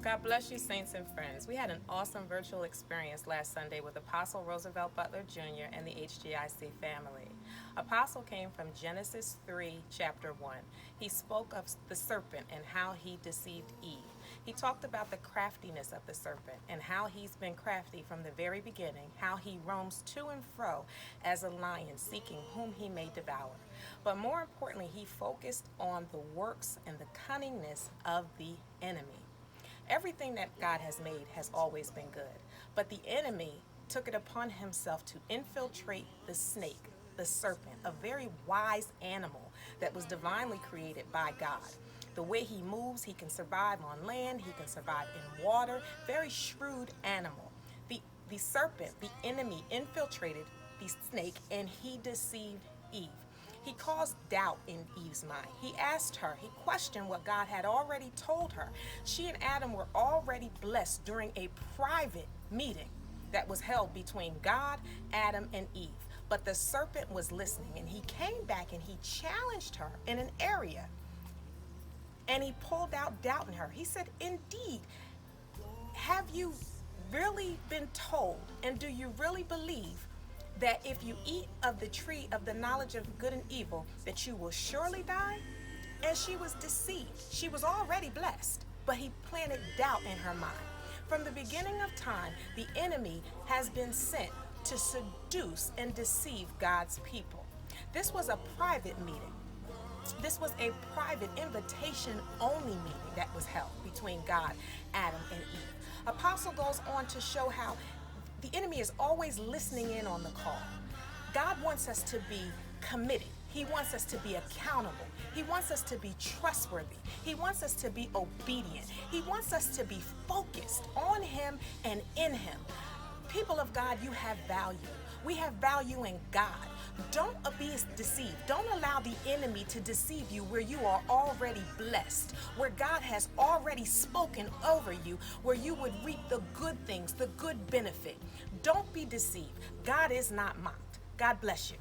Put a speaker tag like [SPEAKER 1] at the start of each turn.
[SPEAKER 1] God bless you, saints and friends. We had an awesome virtual experience last Sunday with Apostle Roosevelt Butler Jr. and the HGIC family. Apostle came from Genesis 3, chapter 1. He spoke of the serpent and how he deceived Eve. He talked about the craftiness of the serpent and how he's been crafty from the very beginning, how he roams to and fro as a lion seeking whom he may devour. But more importantly, he focused on the works and the cunningness of the enemy. Everything that God has made has always been good, but the enemy took it upon himself to infiltrate the snake, the serpent, a very wise animal that was divinely created by God. The way he moves, he can survive on land, he can survive in water, very shrewd animal. The serpent, the enemy, infiltrated the snake and he deceived Eve. He caused doubt in Eve's mind. He asked her, he questioned what God had already told her. She and Adam were already blessed during a private meeting that was held between God, Adam, and Eve. But the serpent was listening, and he came back and he challenged her in an area. And he pulled out doubt in her. He said, indeed, have you really been told, and do you really believe that if you eat of the tree of the knowledge of good and evil, that you will surely die? And she was deceived. She was already blessed, but he planted doubt in her mind. From the beginning of time, the enemy has been sent to seduce and deceive God's people. This was a private meeting. This was a private invitation-only meeting that was held between God, Adam, and Eve. Apostle goes on to show how the enemy is always listening in on the call. God wants us to be committed. He wants us to be accountable. He wants us to be trustworthy. He wants us to be obedient. He wants us to be focused on him and in him. People of God, you have value. We have value in God. Don't be deceived. Don't allow the enemy to deceive you where you are already blessed, where God has already spoken over you, where you would reap the good things, the good benefit. Don't be deceived. God is not mocked. God bless you.